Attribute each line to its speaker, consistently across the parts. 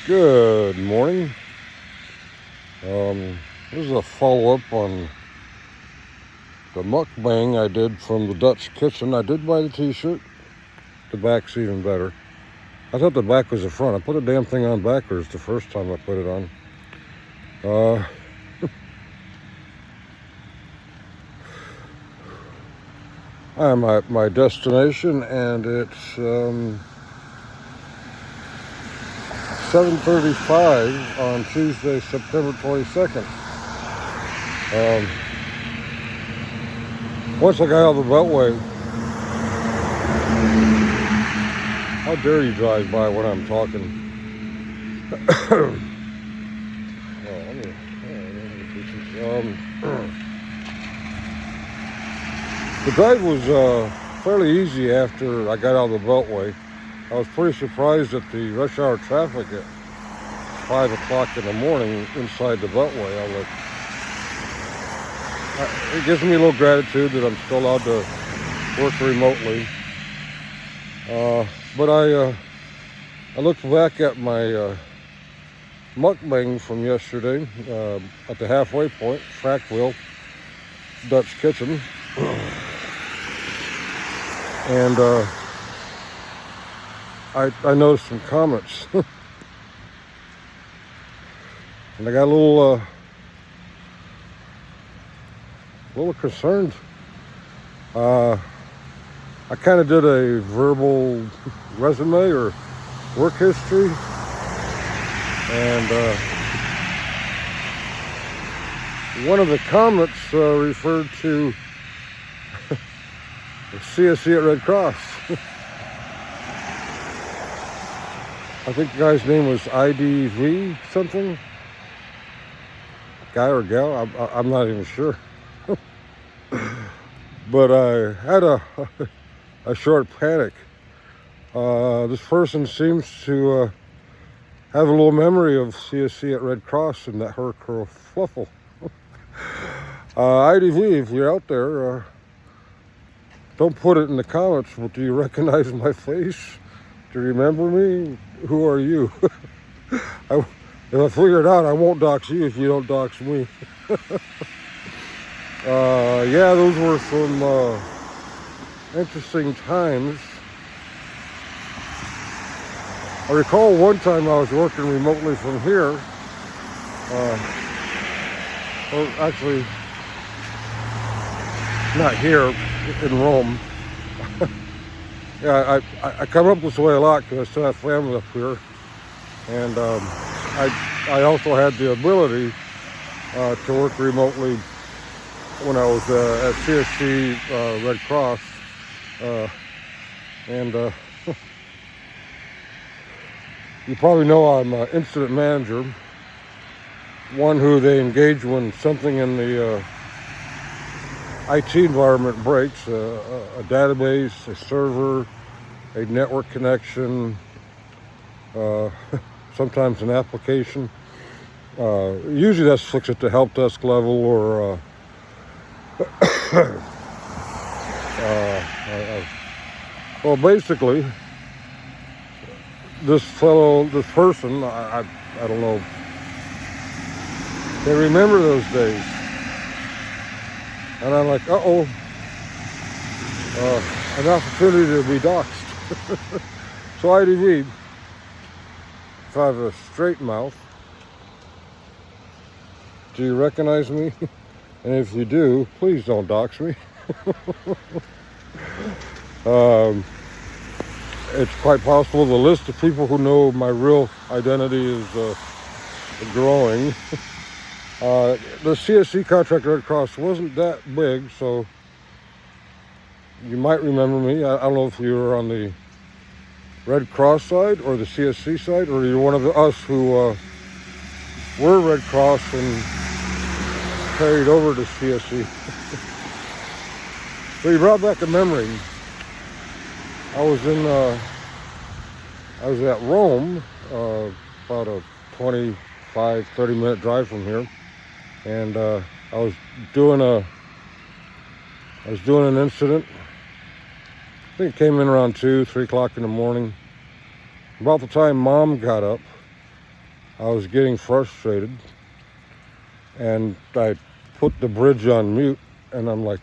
Speaker 1: Good morning. This is a follow-up on the mukbang I did from the Dutch kitchen. I did buy the t-shirt. The back's even better. I thought the back was the front. I put the damn thing on backwards the first time I put it on. I'm at my destination, and it's 7:35 on Tuesday, September 22nd. Once I got out of the Beltway, how dare you drive by when I'm talking? The drive was fairly easy after I got out of the Beltway. I was pretty surprised at the rush hour traffic at 5 o'clock in the morning inside the Beltway. It gives me a little gratitude that I'm still allowed to work remotely. But I looked back at my mukbang from yesterday at the halfway point, Frackville Dutch kitchen. And I noticed some comments. And I got a little concerned. I kind of did a verbal resume or work history, and one of the comments referred to the CSC'er at Red Cross. I think the guy's name was IDV something. Guy or gal, I'm not even sure. But I had a short panic. This person seems to have a little memory of CSC'er at Red Cross and that her kerfluffle. IDV, if you're out there, don't put it in the comments, but do you recognize my face? Do you remember me? Who are you? If I figure it out, I won't dox you if you don't dox me. Yeah, those were some interesting times. I recall one time I was working remotely from here. Well, actually, not here, in Rome. Yeah, I come up this way a lot because I still have family up here. And I also had the ability to work remotely when I was at CSC Red Cross. You probably know I'm an incident manager, one who they engage when something in the IT environment breaks, a database, a server, a network connection, sometimes an application. Usually that's fixed at the help desk level or well, basically, this person, I don't know, they remember those days. And I'm like, an opportunity to be doxxed. So IDV, if I have a straight mouth, do you recognize me? And if you do, please don't dox me. It's quite possible the list of people who know my real identity is growing. The CSC contract Red Cross wasn't that big, so you might remember me. I don't know if you were on the Red Cross side or the CSC side, or you're one of us who were Red Cross and carried over to CSC. So you brought back a memory. I was at Rome, about a 25-30 minute drive from here, and I was doing an incident. I think it came in around 2-3 o'clock in the morning. About the time Mom got up, I was getting frustrated, and I put the bridge on mute, and I'm like,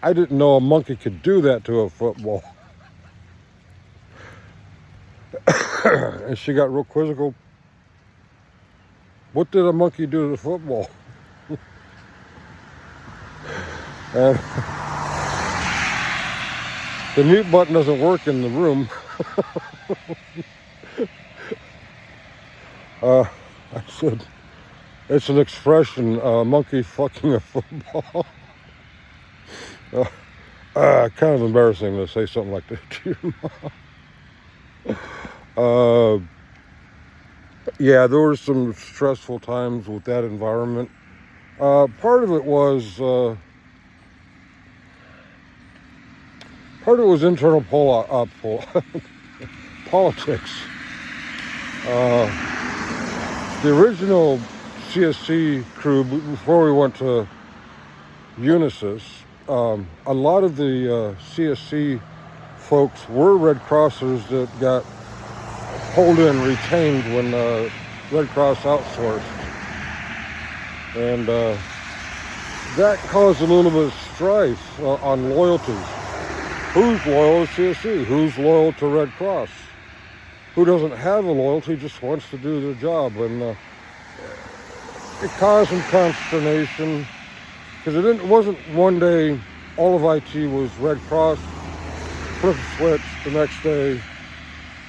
Speaker 1: I didn't know a monkey could do that to a football. And she got real quizzical. What did a monkey do to the football? And the mute button doesn't work in the room. I said, it's an expression, monkey fucking a football. Kind of embarrassing to say something like that to your mom. Yeah, there were some stressful times with that environment. Part of it was internal politics. The original CSC crew, before we went to Unisys, a lot of the CSC folks were Red Crossers that got pulled in, retained when Red Cross outsourced. And that caused a little bit of strife on loyalties. Who's loyal to CSC? Who's loyal to Red Cross? Who doesn't have a loyalty, just wants to do their job? And it caused some consternation, because it wasn't one day all of IT was Red Cross, flip a switch, the next day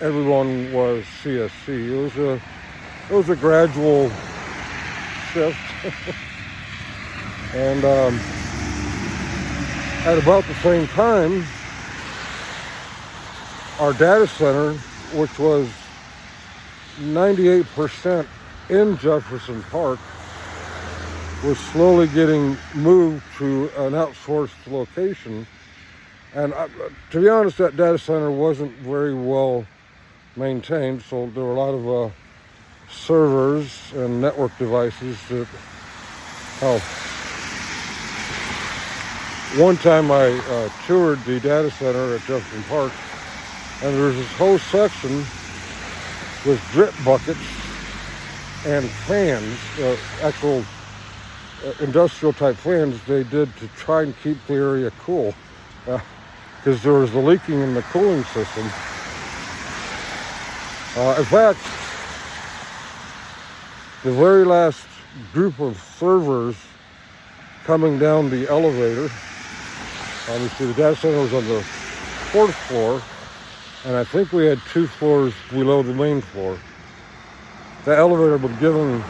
Speaker 1: everyone was CSC. It was a gradual shift. And at about the same time, our data center, which was 98% in Jefferson Park, was slowly getting moved to an outsourced location. And to be honest, that data center wasn't very well maintained, so there were a lot of servers and network devices that, one time I toured the data center at Jefferson Park, and there was this whole section with drip buckets and fans, actual industrial type fans they did to try and keep the area cool, because there was the leaking in the cooling system. In fact, the very last group of servers coming down the elevator, obviously the data center was on the 4th floor, and I think we had 2 floors below the main floor. The elevator was giving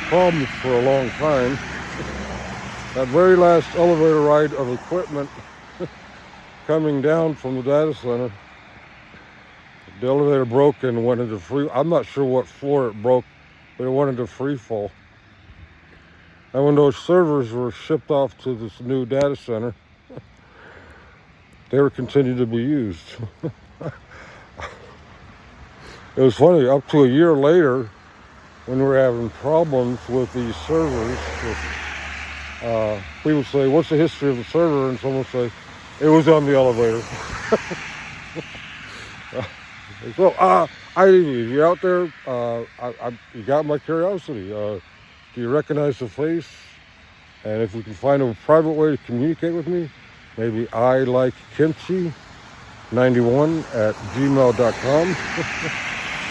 Speaker 1: problems for a long time. That very last elevator ride of equipment coming down from the data center, the elevator broke and went into I'm not sure what floor it broke, but it went into free fall. And when those servers were shipped off to this new data center, they were continued to be used. It was funny, up to a year later, when we were having problems with these servers, we would say, what's the history of the server? And someone would say, it was on the elevator. So, if you're out there, you got my curiosity. Do you recognize the face? And if we can find a private way to communicate with me, maybe I like kimchi91@gmail.com.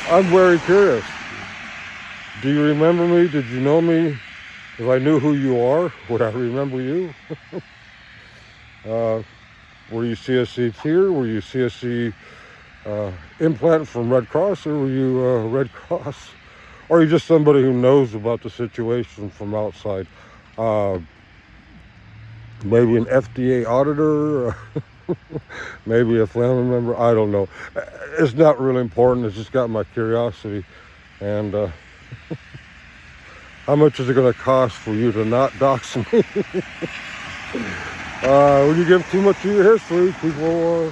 Speaker 1: I'm very curious. Do you remember me? Did you know me? If I knew who you are, would I remember you? Were you CSC'er? Were you CSC implant from Red Cross, or were you Red Cross? Or are you just somebody who knows about the situation from outside? Maybe an FDA auditor, maybe a family member, I don't know. It's not really important, it's just got my curiosity. And how much is it going to cost for you to not dox me? When you give too much of your history, people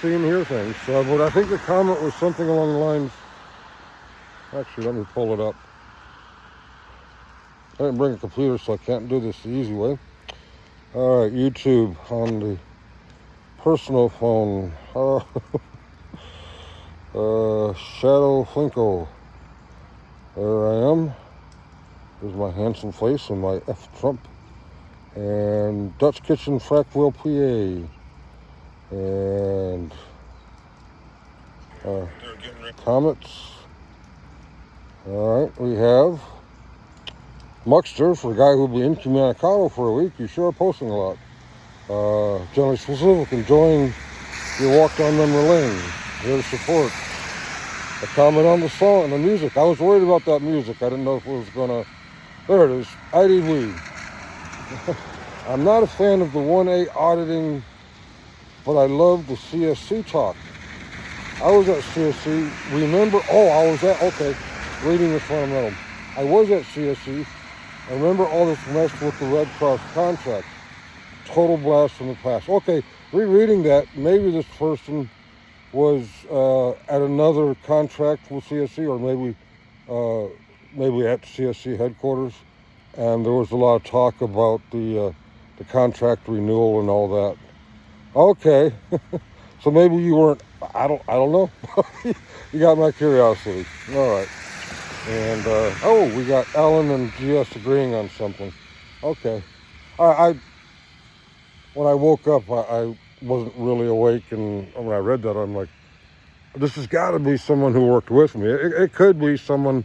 Speaker 1: see and hear things. But I think the comment was something along the lines, actually, let me pull it up. I didn't bring a computer, so I can't do this the easy way. All right, YouTube on the personal phone. Shadow Flinko. There I am. There's my handsome face and my F Trump. And Dutch Kitchen, Frackville, PA. And comments. All right, we have Muckster, for a guy who'll be incommunicado for a week. You sure are posting a lot. Generally specific, enjoying your walk down memory lane. Here to support. A comment on the song and the music. I was worried about that music. I didn't know if it was gonna. There it is. IDW. I'm not a fan of the 1A auditing, but I love the CSC talk. I was at CSC. Remember? Oh, I was at. Okay, reading this fundamental. I was at CSC. I remember all this mess with the Red Cross contract. Total blast from the past. Okay, rereading that, maybe this person was at another contract with CSC, or maybe at CSC headquarters, and there was a lot of talk about the contract renewal and all that. Okay, so maybe you weren't. I don't know. You got my curiosity. All right, and we got Alan and GS agreeing on something. Okay, when I woke up, I wasn't really awake, and when I read that, I'm like, this has got to be someone who worked with me. It could be someone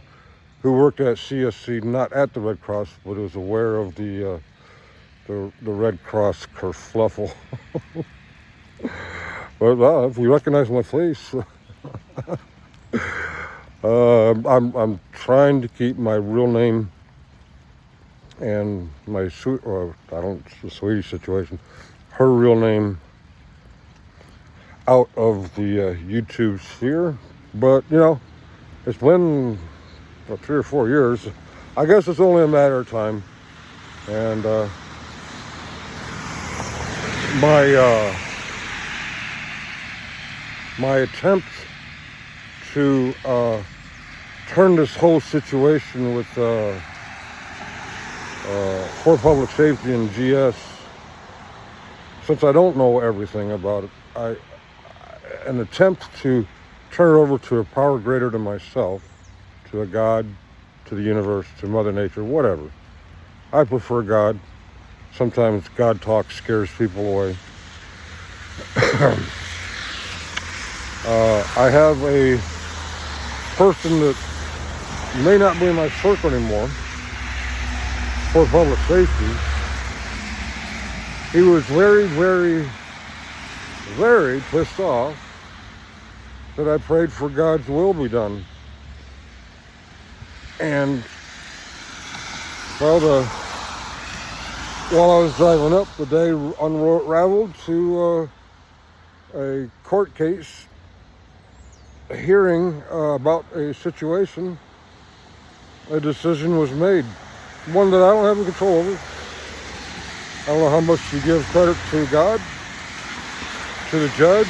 Speaker 1: who worked at CSC, not at the Red Cross, but was aware of the Red Cross kerfluffle. But if you recognize my face, I'm trying to keep my real name and my the Swedish situation, her real name, out of the YouTube sphere. But it's been 3 or 4 years. I guess it's only a matter of time. And my attempt to turn this whole situation with for public safety and GS, since I don't know everything about it, an attempt to turn it over to a power greater than myself, to a God, to the universe, to Mother Nature, whatever. I prefer God. Sometimes God talk scares people away. I have a person that may not be in my circle anymore for public safety. He was very, very, very pissed off that I prayed for God's will be done. And while I was driving up, the day unraveled to a court case, a hearing about a situation. A decision was made, one that I don't have any control over. I don't know how much you give credit to God, to the judge,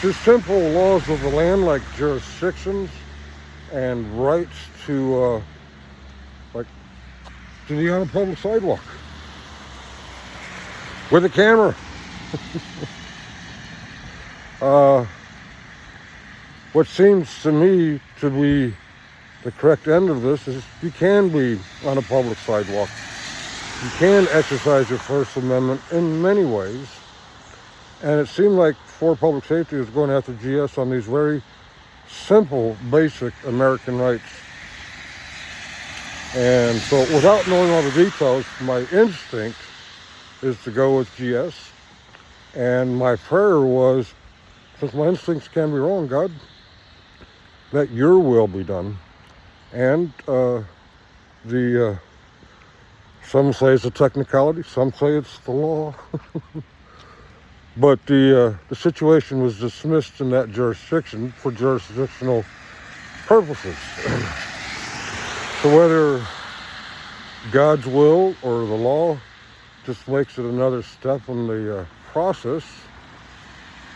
Speaker 1: to simple laws of the land like jurisdictions and rights to be on a public sidewalk with a camera. What seems to me to be the correct end of this is you can be on a public sidewalk. You can exercise your First Amendment in many ways. And it seemed like for public safety was going after GS on these very simple, basic American rights. And so without knowing all the details, my instinct is to go with GS. And my prayer was, since my instincts can be wrong, God, let your will be done. And some say it's a technicality, some say it's the law. But the situation was dismissed in that jurisdiction for jurisdictional purposes. So whether God's will or the law just makes it another step in the process,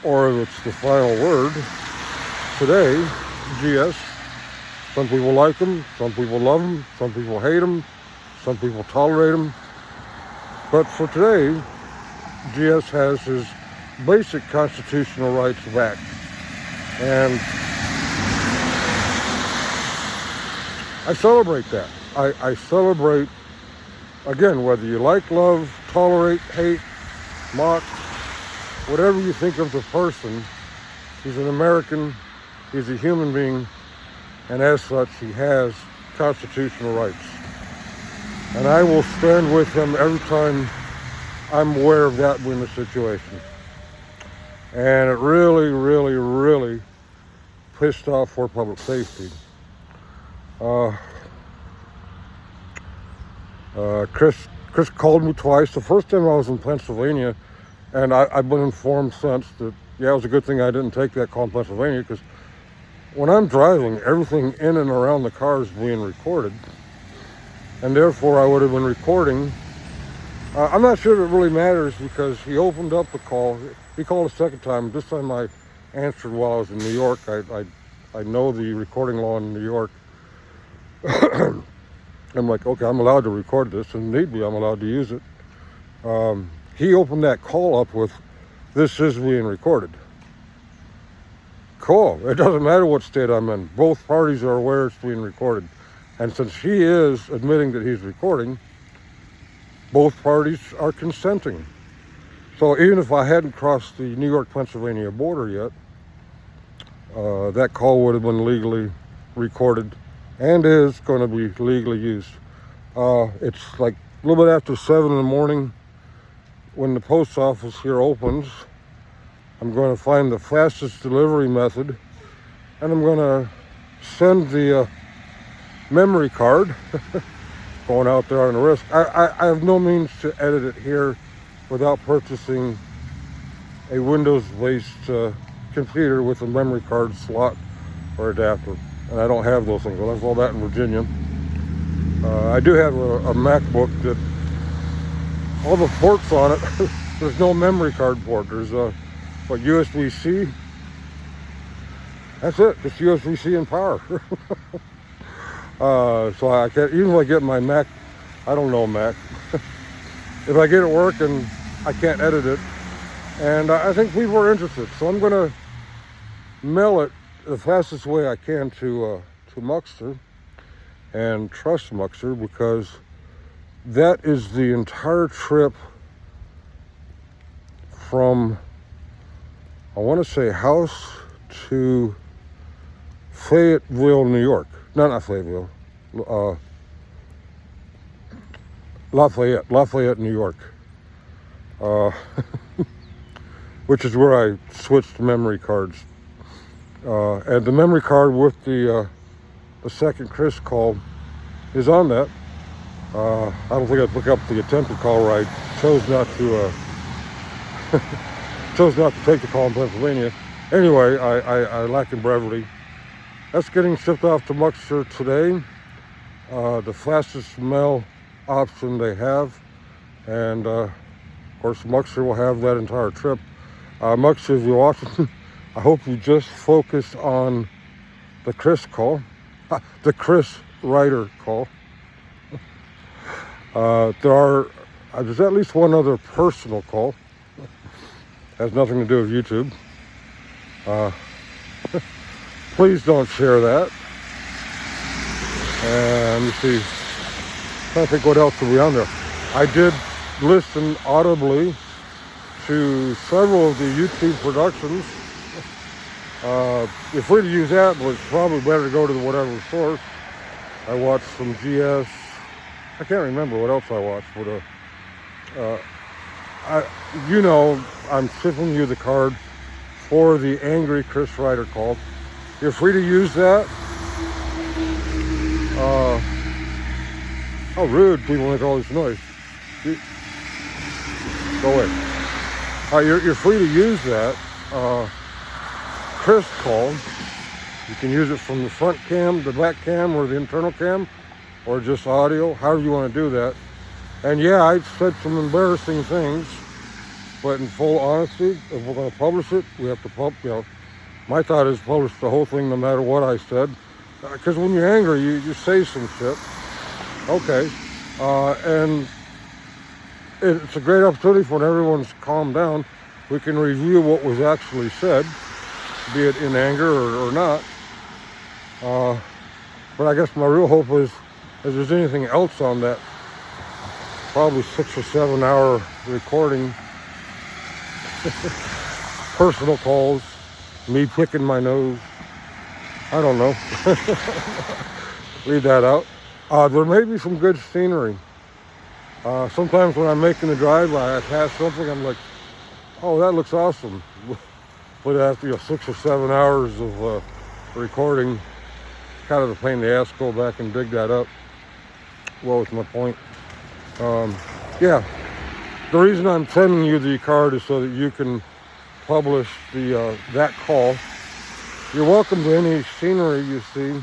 Speaker 1: or it's the final word, today, GS, some people like him, some people love him, some people hate him, some people tolerate him. But for today, GS has his basic constitutional rights back. And I celebrate that. I celebrate, again, whether you like, love, tolerate, hate, mock, whatever you think of the person, he's an American, he's a human being, and as such, he has constitutional rights. And I will stand with him every time I'm aware of that in the situation. And it really, really, really pissed off for public safety. Chris called me twice. The first time I was in Pennsylvania, and I've been informed since that, yeah, it was a good thing I didn't take that call in Pennsylvania, because when I'm driving, everything in and around the car is being recorded, and therefore I would have been recording. I'm not sure if it really matters, because he opened up the call. He called a second time. This time I answered while I was in New York. I know the recording law in New York. I'm like, okay, I'm allowed to record this, and need be, I'm allowed to use it. He opened that call up with, "This is being recorded." Cool. It doesn't matter what state I'm in. Both parties are aware it's being recorded. And since he is admitting that he's recording, both parties are consenting. So even if I hadn't crossed the New York-Pennsylvania border yet, that call would have been legally recorded and is going to be legally used. It's like a little bit after 7 in the morning when the post office here opens. I'm going to find the fastest delivery method, and I'm going to send the memory card going out there on the risk. I have no means to edit it here without purchasing a Windows-based computer with a memory card slot or adapter, and I don't have those things. I left all that in Virginia. I do have a MacBook that all the ports on it, there's no memory card port. There's USB-C. That's it. Just USB-C and power. So I can't, even if I get my Mac, I don't know Mac. If I get it working, I can't edit it. And I think people are interested. So I'm going to mail it the fastest way I can to Muckster, and trust Muckster, because that is the entire trip from, I want to say, house to Fayetteville, New York. No, not Fayetteville. Lafayette, New York. Which is where I switched memory cards. And the memory card with the second Chris call is on that. I don't think I'd look up the attempted call right. Chose not to take the call in Pennsylvania. Anyway, I lack in brevity. That's getting shipped off to Muckster today. The fastest mail option they have. And of course, Muckster will have that entire trip. Muckster, if you're watching, I hope you just focus on the Chris call, the Chris Ryder call. There's at least one other personal call. Has nothing to do with YouTube. Please don't share that. And let me see. I'm trying to think what else will be on there. I did listen audibly to several of the YouTube productions. You're free to use that, but it's probably better to go to whatever source. I watched some GS. I can't remember what else I watched, but I'm shipping you the card for the angry Chris Ryder call. You're free to use that. How rude people make all this noise. Go away. You're free to use that Chris call. You can use it from the front cam, the back cam, or the internal cam, or just audio, however you want to do that. And yeah, I said some embarrassing things, but in full honesty, if we're going to publish it, we have to my thought is publish the whole thing no matter what I said. Because when you're angry, you say some shit. Okay. And it's a great opportunity for when everyone's calmed down. We can review what was actually said, be it in anger or not. But I guess my real hope is, if there's anything else on that probably 6 or 7 hour recording, personal calls, me picking my nose, I don't know. Leave that out. There may be some good scenery. Sometimes when I'm making the drive, I pass something, I'm like, oh, that looks awesome. But after 6 or 7 hours of recording, kind of a pain in the ass to go back and dig that up. Well, it's my point. Yeah, the reason I'm sending you the card is so that you can publish the that call. You're welcome to any scenery you see.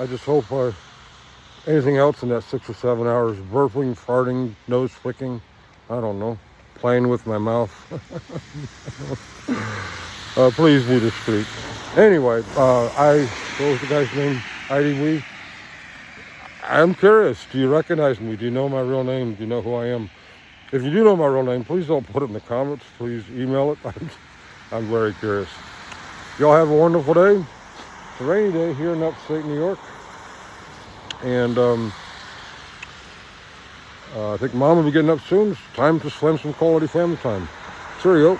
Speaker 1: I just hope anything else in that 6 or 7 hours, burping, farting, nose flicking, I don't know, playing with my mouth. Please be discreet. Anyway, what was the guy's name? IDW? I'm curious, do you recognize me? Do you know my real name? Do you know who I am? If you do know my real name, please don't put it in the comments. Please email it. I'm very curious. Y'all have a wonderful day. It's a rainy day here in upstate New York. And I think Mom will be getting up soon. It's time to spend some quality family time. Cheerio.